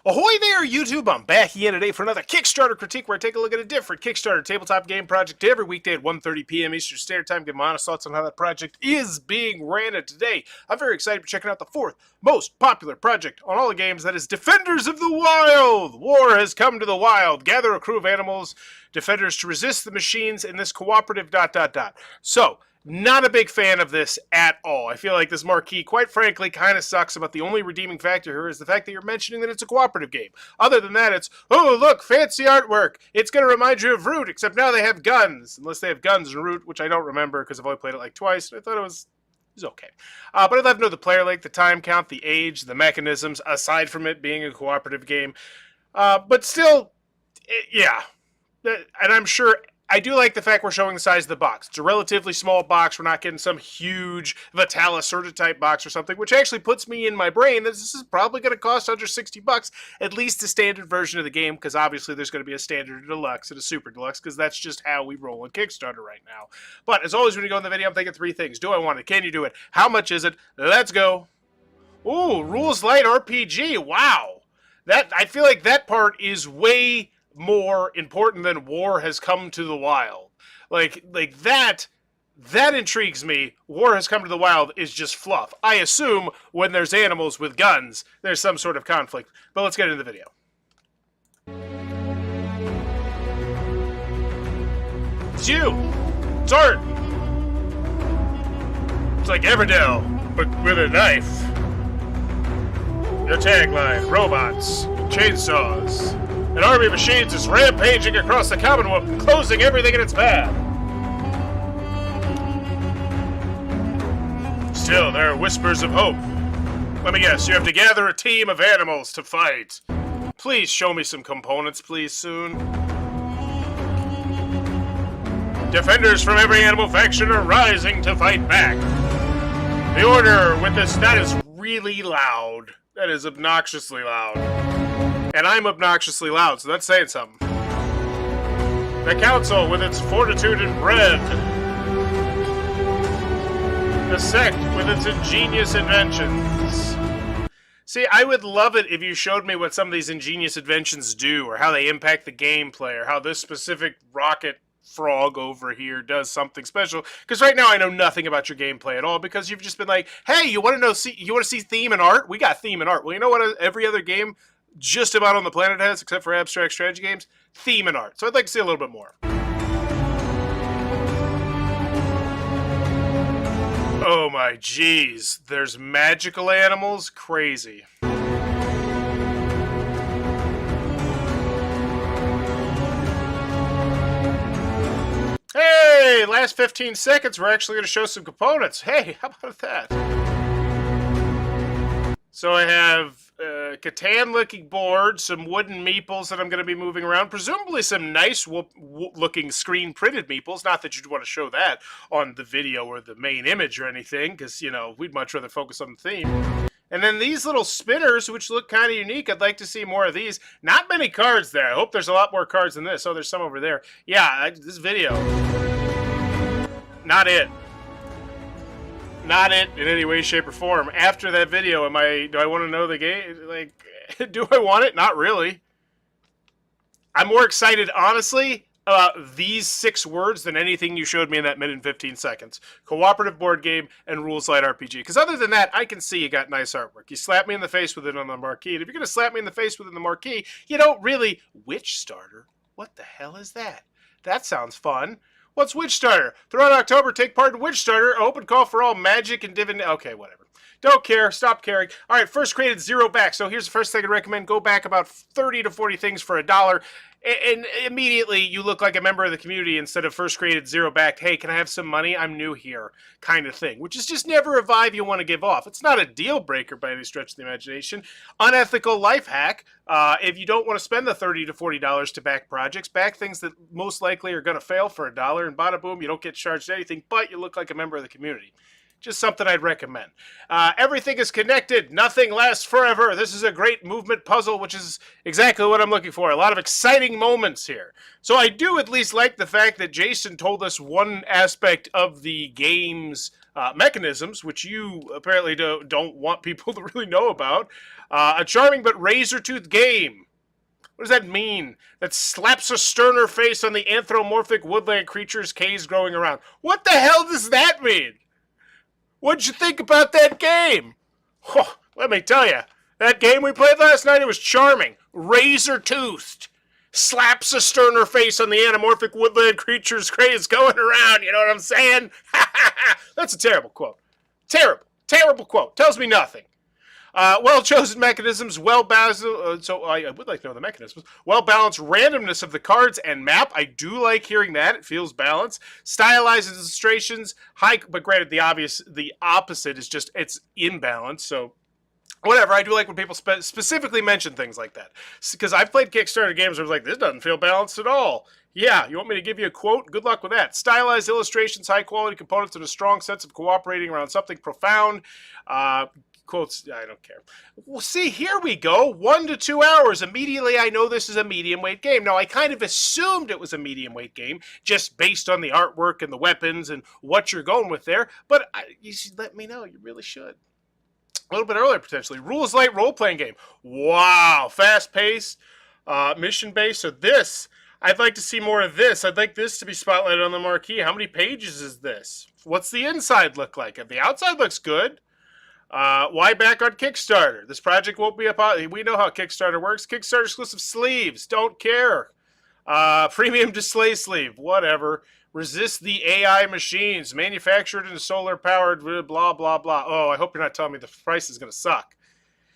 Ahoy there, YouTube! I'm back again today for another Kickstarter critique where I take a look at a different Kickstarter tabletop game project every weekday at 1:30 p.m. Eastern Standard Time. Give my honest thoughts on how that project is being ran. And today, I'm very excited for checking out the fourth most popular project on all the games, that is Defenders of the Wild! War has come to the wild. Gather a crew of animals, defenders to resist the machines in this cooperative ... So, not a big fan of this at all. I feel like this marquee, quite frankly, kind of sucks. About the only redeeming factor here is the fact that you're mentioning that it's a cooperative game. Other than that, it's, oh, look, fancy artwork. It's going to remind you of Root, except now they have guns. Unless they have guns in Root, which I don't remember because I've only played it like twice. I thought it was okay. But I'd love to know the player length, the time count, the age, the mechanisms, aside from it being a cooperative game. But still, yeah. And I'm sure... I do like the fact we're showing the size of the box. It's a relatively small box. We're not getting some huge Vitalis type box or something, which actually puts me in my brain that this is probably going to cost under $60, at least the standard version of the game, because obviously there's going to be a standard deluxe and a super deluxe, because that's just how we roll on Kickstarter right now. But as always, when you go in the video, I'm thinking three things. Do I want it? Can you do it? How much is it? Let's go. Ooh, rules light RPG. Wow. I feel like that part is way more important than War has come to the wild. Like that intrigues me. War has come to the wild is just fluff. I assume when there's animals with guns, there's some sort of conflict. But let's get into the video. It's you. It's Art. It's like Everdell, but with a knife. Your tagline, robots, chainsaws. An army of machines is rampaging across the Commonwealth, enclosing everything in its path. Still, there are whispers of hope. Let me guess, you have to gather a team of animals to fight. Please show me some components, please, soon. Defenders from every animal faction are rising to fight back. The order with this, that is really loud. That is obnoxiously loud. And I'm obnoxiously loud, so that's saying something. The Council with its fortitude and bread. The Sect with its ingenious inventions. See, I would love it if you showed me what some of these ingenious inventions do, or how they impact the gameplay, or how this specific rocket frog over here does something special. Because right now I know nothing about your gameplay at all, because you've just been like, hey, you want to see theme and art? We got theme and art. Well, you know what every other game just about on the planet has, except for abstract strategy games? Theme and art. So I'd like to see a little bit more. Oh my jeez. There's magical animals? Crazy. Hey, last 15 seconds, we're actually going to show some components. Hey, how about that? So I have Catan-looking board, some wooden meeples that I'm going to be moving around, presumably some nice looking screen-printed meeples. Not that you'd want to show that on the video or the main image or anything, because, you know, we'd much rather focus on the theme. And then these little spinners, which look kind of unique. I'd like to see more of these. Not many cards there. I hope there's a lot more cards than this. Oh, there's some over there. Yeah, this video. Not it. Not it in any way, shape, or form. After that video, do I want to know the game? Like, do I want it? Not really. I'm more excited, honestly, about these 6 words than anything you showed me in that minute and 15 seconds. Cooperative board game and rules light RPG. Because other than that, I can see you got nice artwork. You slap me in the face with it on the marquee. And if you're going to slap me in the face with it on the marquee, you don't really... Witch Starter? What the hell is that? That sounds fun. What's Witch Starter? Throughout October, take part in Witch Starter. Open call for all magic and divination. Okay, whatever. Don't care. Stop caring. All right, first created 0 back. So here's the first thing I'd recommend. Go back about 30 to 40 things for $1. And immediately you look like a member of the community instead of first created 0 back. Hey, can I have some money? I'm new here kind of thing, which is just never a vibe you want to give off. It's not a deal breaker by any stretch of the imagination. Unethical life hack. If you don't want to spend the $30 to $40 to back projects, back things that most likely are going to fail for $1, and bada boom, you don't get charged anything, but you look like a member of the community. Just something I'd recommend. Everything is connected. Nothing lasts forever. This is a great movement puzzle, which is exactly what I'm looking for. A lot of exciting moments here. So I do at least like the fact that Jason told us one aspect of the game's mechanisms, which you apparently don't want people to really know about. A charming but razor-toothed game. What does that mean? That slaps a sterner face on the anthropomorphic woodland creatures caves growing around. What the hell does that mean? What'd you think about that game? Oh, let me tell you, that game we played last night, it was charming. Razor-toothed. Slaps a sterner face on the anamorphic woodland creature's craze going around, you know what I'm saying? That's a terrible quote. Terrible quote. Tells me nothing. Well-chosen mechanisms, well-balanced, so I would like to know the mechanisms. Well-balanced randomness of the cards and map. I do like hearing that. It feels balanced. Stylized illustrations, high, but granted, the opposite is just, it's imbalanced, so whatever. I do like when people specifically mention things like that. Because I've played Kickstarter games where I was like, this doesn't feel balanced at all. Yeah, you want me to give you a quote? Good luck with that. Stylized illustrations, high-quality components, and a strong sense of cooperating around something profound. Quotes, I don't care. Well, see, here we go. 1 to 2 hours. Immediately, I know this is a medium-weight game. Now, I kind of assumed it was a medium-weight game, just based on the artwork and the weapons and what you're going with there. But you should let me know. You really should. A little bit earlier, potentially. Rules light role-playing game. Wow. Fast-paced, mission-based. So this, I'd like to see more of this. I'd like this to be spotlighted on the marquee. How many pages is this? What's the inside look like? The outside looks good. Why back on Kickstarter? This project won't be we know how Kickstarter works. Kickstarter exclusive sleeves. Don't care. Premium display sleeve. Whatever. Resist the AI machines. Manufactured and solar powered. Blah, blah, blah. Oh, I hope you're not telling me the price is going to suck.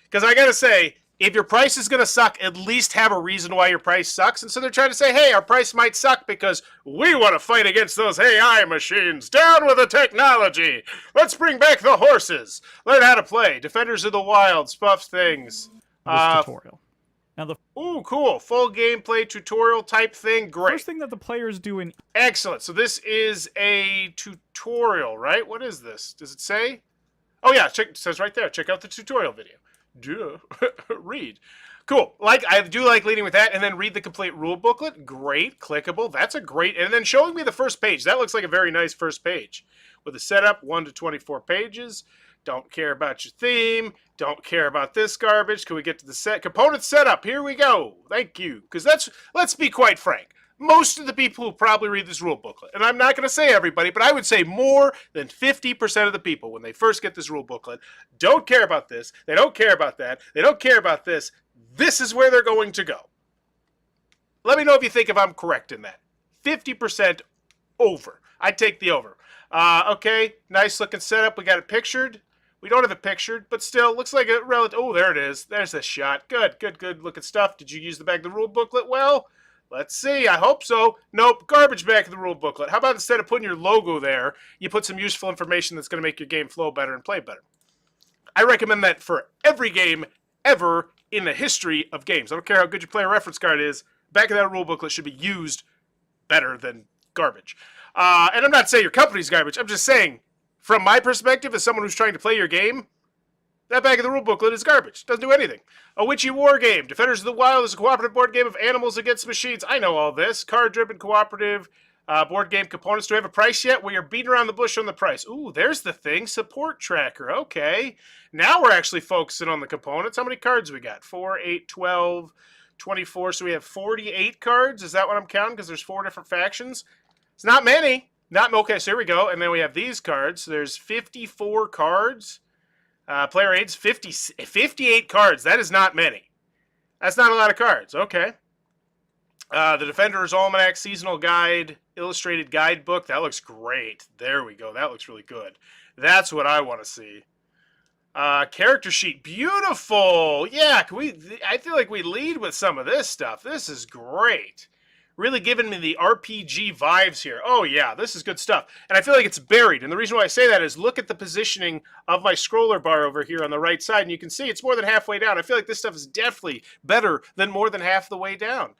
Because I got to say, if your price is going to suck, at least have a reason why your price sucks. And so they're trying to say, hey, our price might suck because we want to fight against those AI machines. Down with the technology. Let's bring back the horses. Learn how to play. Defenders of the Wild. Spuff things. Tutorial. Now ooh, cool. Full gameplay tutorial type thing. Great. First thing that the players do in... Excellent. So this is a tutorial, right? What is this? Does it say? Oh, yeah. It says right there. Check out the tutorial video. Duh. Read. Cool. I do like leading with that, and then read the complete rule booklet. Great. Clickable. That's a great... And then showing me the first page. That looks like a very nice first page. With a setup, 1 to 24 pages. Don't care about your theme. Don't care about this garbage. Can we get to the component setup? Here we go. Thank you. Because let's be quite frank. Most of the people who probably read this rule booklet, and I'm not going to say everybody, but I would say more than 50% of the people, when they first get this rule booklet, don't care about this. They don't care about that. They don't care about this. This is where they're going to go. Let me know if you think if I'm correct in that. 50% over. I'd take the over. Okay, nice looking setup. We got it pictured. We don't have it pictured, but still, looks like a relative... Oh, there it is. There's the shot. Good looking stuff. Did you use the back of the rule booklet well? Let's see. I hope so. Nope. Garbage back of the rule booklet. How about instead of putting your logo there, you put some useful information that's going to make your game flow better and play better? I recommend that for every game ever in the history of games. I don't care how good your player reference card is. Back of that rule booklet should be used better than garbage. And I'm not saying your company's garbage. I'm just saying, from my perspective, as someone who's trying to play your game, that back of the rule booklet is garbage. Doesn't do anything. A witchy war game. Defenders of the Wild is a cooperative board game of animals against machines. I know all this. Card-driven cooperative board game components. Do we have a price yet? We are beating around the bush on the price. Ooh, there's the thing. Support tracker. Okay. Now we're actually focusing on the components. How many cards we got? 4, 8, 12, 24. So we have 48 cards. Is that what I'm counting? Because there's 4 different factions. It's not many. Okay, so here we go. And then we have these cards. So there's 54 cards. Player aids, 58 cards. That is not many. That's not a lot of cards. Okay. The Defender's Almanac Seasonal Guide, Illustrated Guidebook. That looks great. There we go. That looks really good. That's what I want to see. Character sheet. Beautiful. Yeah, I feel like we lead with some of this stuff. This is great. Really giving me the RPG vibes here. Oh, yeah, this is good stuff. And I feel like it's buried. And the reason why I say that is look at the positioning of my scroller bar over here on the right side, and you can see it's more than halfway down. I feel like this stuff is definitely better than more than half the way down.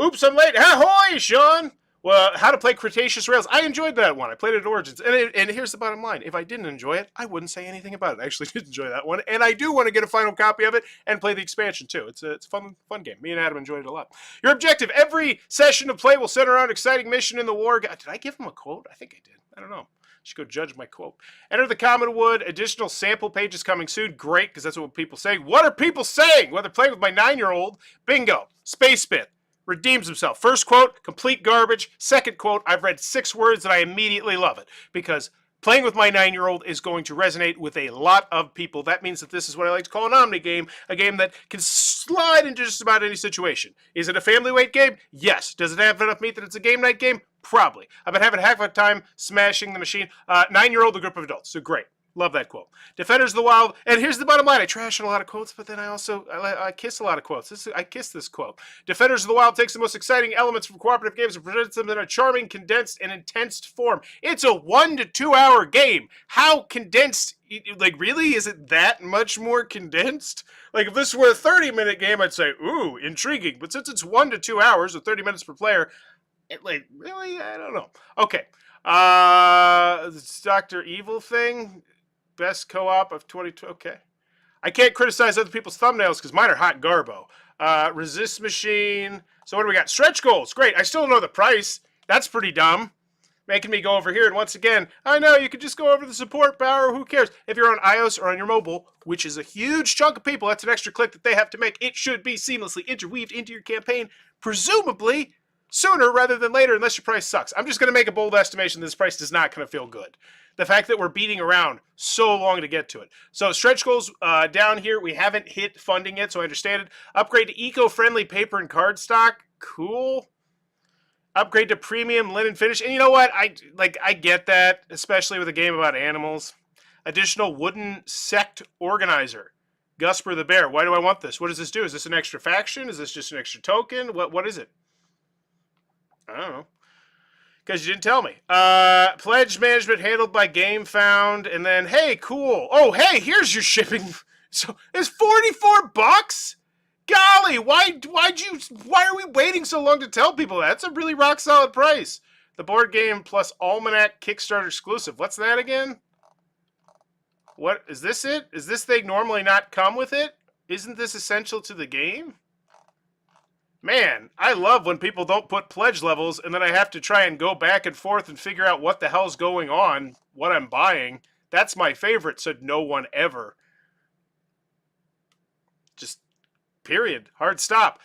Oops, I'm late. Ahoy, Sean! Well, How to Play Cretaceous Rails. I enjoyed that one. I played it at Origins. And here's the bottom line. If I didn't enjoy it, I wouldn't say anything about it. I actually did enjoy that one. And I do want to get a final copy of it and play the expansion, too. It's a fun game. Me and Adam enjoyed it a lot. Your objective. Every session of play will center around exciting mission in the war. Did I give him a quote? I think I did. I don't know. should go judge my quote. Enter the Common Wood. Additional sample pages coming soon. Great, because that's what people say. What are people saying? Whether playing with my 9-year-old, bingo. Space Bit redeems himself. First quote, complete garbage. Second quote, I've read 6 words and I immediately love it. Because playing with my 9-year-old is going to resonate with a lot of people. That means that this is what I like to call an omni game, a game that can slide into just about any situation. Is it a family weight game? Yes. Does it have enough meat that it's a game night game? Probably. I've been having a heck of a time smashing the machine. 9-year-old, a group of adults. So great. Love that quote. Defenders of the Wild. And here's the bottom line. I trash on a lot of quotes, but then I kiss a lot of quotes. I kiss this quote. Defenders of the Wild takes the most exciting elements from cooperative games and presents them in a charming, condensed, and intense form. It's a 1 to 2 hour game. How condensed? Like, really? Is it that much more condensed? Like, if this were a 30-minute game, I'd say, ooh, intriguing. But since it's 1 to 2 hours, or 30 minutes per player, like, really? I don't know. Okay. This Dr. Evil thing. Best co-op of 22. Okay. I can't criticize other people's thumbnails because mine are hot garbo. Resist Machine. So what do we got? Stretch goals. Great. I still don't know the price. That's pretty dumb. Making me go over here. And once again, I know you could just go over the support bar. Who cares? If you're on iOS or on your mobile, which is a huge chunk of people, that's an extra click that they have to make. It should be seamlessly interweaved into your campaign, presumably sooner rather than later, unless your price sucks. I'm just going to make a bold estimation that this price is not going to feel good. The fact that we're beating around so long to get to it. So stretch goals down here. We haven't hit funding yet, so I understand it. Upgrade to eco-friendly paper and cardstock. Cool. Upgrade to premium linen finish. And you know what? I get that, especially with a game about animals. Additional wooden sect organizer. Gusper the Bear. Why do I want this? What does this do? Is this an extra faction? Is this just an extra token? What is it? I don't know. Because you didn't tell me. Pledge management handled by GameFound. And then, hey, cool. Oh, hey, here's your shipping. So it's $44? Golly, why are we waiting so long to tell people that? That's a really rock solid price. The board game plus Almanac Kickstarter exclusive. What's that again? What is this it? Is this thing normally not come with it? Isn't this essential to the game? Man, I love when people don't put pledge levels and then I have to try and go back and forth and figure out what the hell's going on, what I'm buying. That's my favorite, said no one ever. Just, period. Hard stop.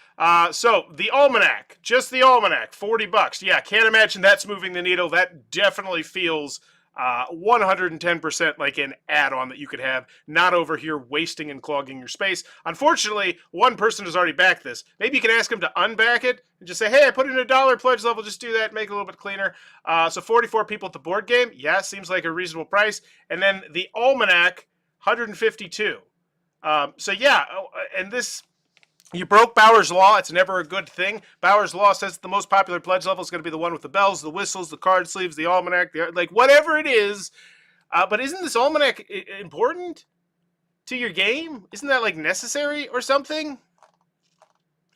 So, the Almanac. Just the Almanac. $40. Yeah, can't imagine that's moving the needle. That definitely feels 110% like an add-on that you could have, not over here wasting and clogging your space. Unfortunately, one person has already backed this. Maybe you can ask him to unback it and just say, hey, I put in $1 pledge level, just do that, make it a little bit cleaner. So 44 people at the board game. Yeah, seems like a reasonable price. And then the Almanac, 152. So yeah, and this... You broke Bauer's Law. It's never a good thing. Bauer's Law says the most popular pledge level is going to be the one with the bells, the whistles, the card sleeves, the almanac, like whatever it is. But isn't this almanac important to your game? Isn't that like necessary or something?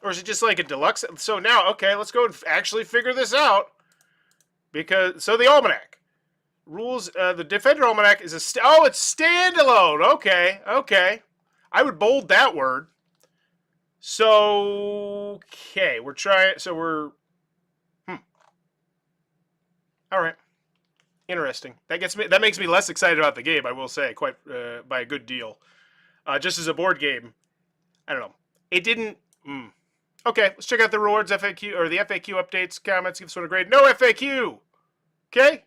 Or is it just like a deluxe? So now, okay, let's go and actually figure this out. So the almanac. Rules, the Defender Almanac is it's standalone. Okay. I would bold that word. So, okay, all right. Interesting. That makes me less excited about the game, I will say, quite by a good deal. Just as a board game, I don't know. It didn't. Okay, let's check out the rewards FAQ or the FAQ updates, comments. Give this one a grade. No FAQ. Okay.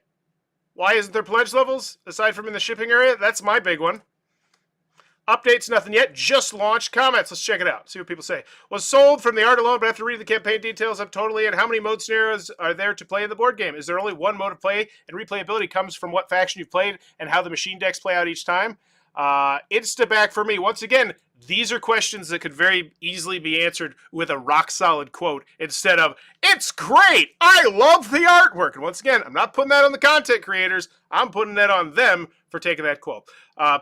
Why isn't there pledge levels aside from in the shipping area? That's my big one. Updates, nothing yet. Just launched. Comments. Let's check it out. See what people say. Was sold from the art alone, but after reading the campaign details, I'm totally in. How many mode scenarios are there to play in the board game? Is there only one mode of play, and replayability comes from what faction you've played and how the machine decks play out each time? Insta-back for me. Once again, these are questions that could very easily be answered with a rock-solid quote instead of, it's great! I love the artwork! And once again, I'm not putting that on the content creators. I'm putting that on them for taking that quote.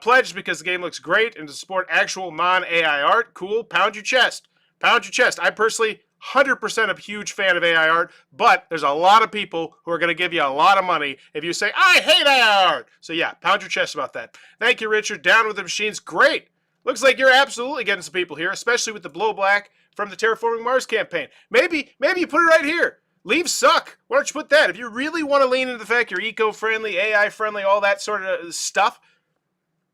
Pledged because the game looks great and to support actual non-AI art. Cool. Pound your chest. Pound your chest. I personally 100% a huge fan of AI art, but there's a lot of people who are going to give you a lot of money if you say, I hate AI art. So yeah, pound your chest about that. Thank you, Richard. Down with the machines. Great. Looks like you're absolutely getting some people here, especially with the blow black from the Terraforming Mars campaign. Maybe you put it right here. Leave suck. Why don't you put that? If you really want to lean into the fact you're eco-friendly, AI-friendly, all that sort of stuff,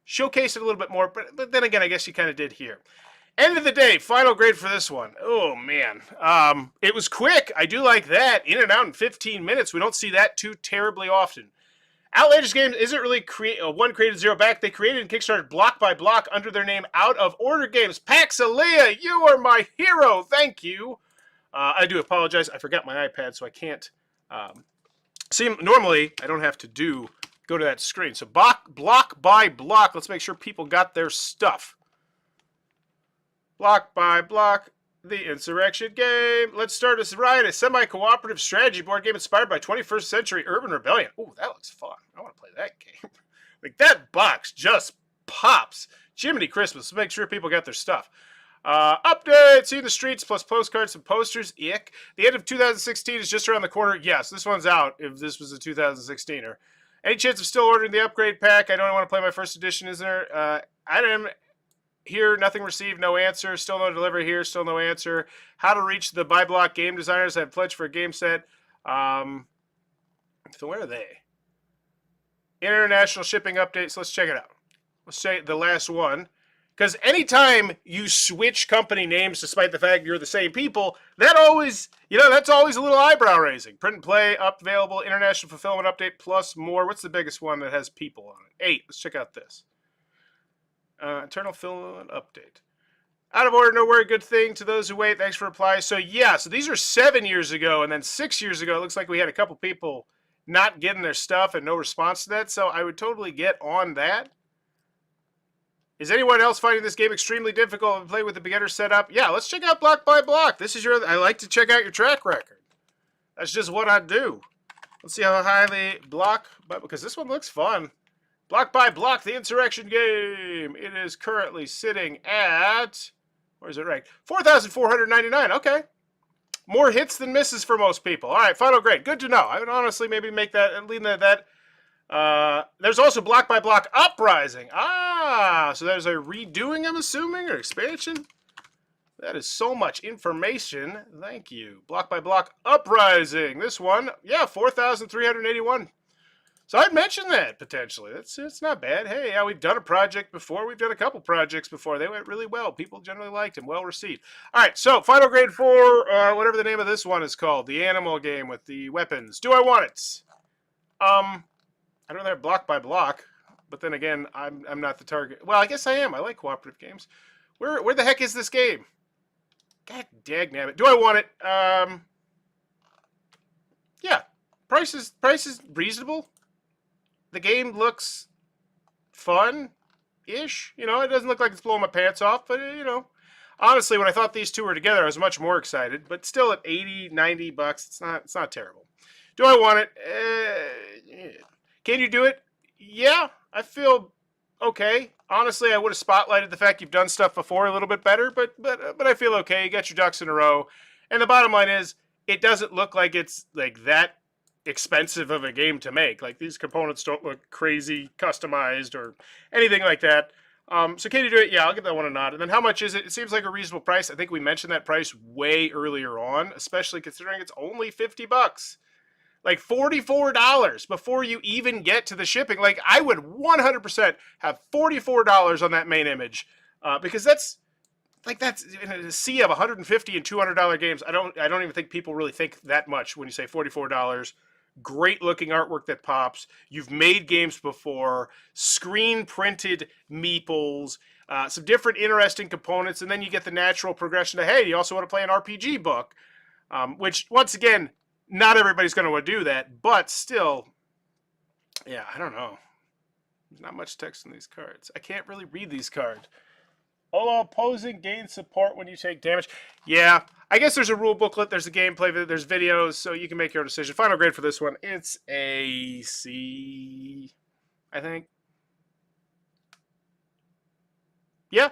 showcase it a little bit more. But then again, I guess you kind of did here. End of the day, final grade for this one. Oh, man. It was quick. I do like that. In and out in 15 minutes. We don't see that too terribly often. Outlandish Games isn't really one created, zero back. They created and kickstarted block by block under their name Out of Order Games. Paxalia, you are my hero. Thank you. I do apologize. I forgot my iPad, so I can't see. Normally, I don't have to go to that screen. So block by block. Let's make sure people got their stuff. Block by block, the Insurrection game. Let's start us right. A semi-cooperative strategy board game inspired by 21st century urban rebellion. Ooh, that looks fun. I want to play that game. Like, that box just pops. Jiminy Christmas. Let's make sure people got their stuff. Update. See the streets plus postcards and posters. Ick. The end of 2016 is just around the corner. Yes, this one's out if this was a 2016er. Any chance of still ordering the upgrade pack? I don't want to play my first edition, is there? Item here, nothing received, no answer. Still no delivery here, still no answer. How to reach the buy block game designers. I have pledged for a game set. So where are they? International shipping updates. Let's check it out. Let's say the last one. Because anytime you switch company names, despite the fact you're the same people, that always, that's always a little eyebrow raising. Print and play, available, international fulfillment update, plus more. What's the biggest one that has people on it? 8. Let's check out this. Internal fulfillment update. Out of order, no worry, good thing to those who wait. Thanks for reply. So yeah, so these are 7 years ago, and then 6 years ago, it looks like we had a couple people not getting their stuff and no response to that. So I would totally get on that. Is anyone else finding this game extremely difficult to play with the beginner setup? Yeah, let's check out block by block. I like to check out your track record. That's just what I do. Let's see how highly because this one looks fun. Block by block, the Insurrection game. It is currently sitting at, where is it ranked? 4,499. Okay. More hits than misses for most people. All right, final grade. Good to know. I would honestly maybe make that, lean that. There's also block by block uprising. So there's a redoing, I'm assuming, or expansion. That is so much information. Thank you. Block by block uprising. This one, yeah, 4,381. So I'd mention that potentially. It's not bad. Hey, yeah, we've done a project before. We've done a couple projects before. They went really well. People generally liked them. Well received. All right, so final grade for whatever the name of this one is called, the animal game with the weapons. Do I want it? I don't have block by block, but then again, I'm not the target. Well, I guess I am. I like cooperative games. Where the heck is this game? God dagnabbit. Do I want it? Yeah. Price is reasonable. The game looks fun-ish. It doesn't look like it's blowing my pants off, but, honestly, when I thought these two were together, I was much more excited. But still at $80, $90, it's not terrible. Do I want it? Can you do it? Yeah, I feel okay. Honestly, I would have spotlighted the fact you've done stuff before a little bit better, but I feel okay. You got your ducks in a row. And the bottom line is, it doesn't look like it's like that expensive of a game to make. Like, these components don't look crazy customized or anything like that. So can you do it? Yeah, I'll give that one a nod. And then how much is it? It seems like a reasonable price. I think we mentioned that price way earlier on, especially considering it's only $50. Like $44 before you even get to the shipping. Like, I would 100% have $44 on that main image, because that's in a sea of $150 and $200 games. I don't even think people really think that much when you say $44. Great looking artwork that pops. You've made games before, screen printed meeples, some different interesting components, and then you get the natural progression to, hey, you also want to play an RPG book, which, once again, not everybody's going to want to do that, but still, yeah, I don't know. There's not much text in these cards. I can't really read these cards. Although opposing gains support when you take damage. Yeah, I guess there's a rule booklet, there's a gameplay, there's videos, so you can make your own decision. Final grade for this one, it's a C, I think. Yeah,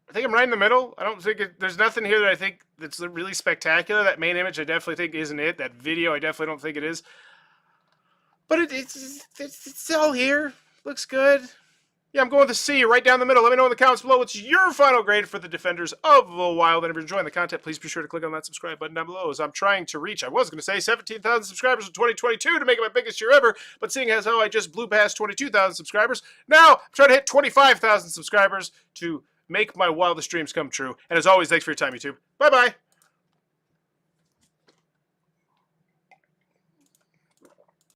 I think I'm right in the middle. I don't think there's nothing here that I think that's really spectacular. That main image I definitely think isn't it. That video I definitely don't think it is. But it's all here. Looks good. Yeah, I'm going with a C right down the middle. Let me know in the comments below what's your final grade for the Defenders of the Wild. And if you're enjoying the content, please be sure to click on that subscribe button down below, as I'm trying to reach, I was going to say 17,000 subscribers in 2022 to make it my biggest year ever, but seeing as how I just blew past 22,000 subscribers, now I'm trying to hit 25,000 subscribers to make my wildest dreams come true. And as always, thanks for your time, YouTube. Bye-bye.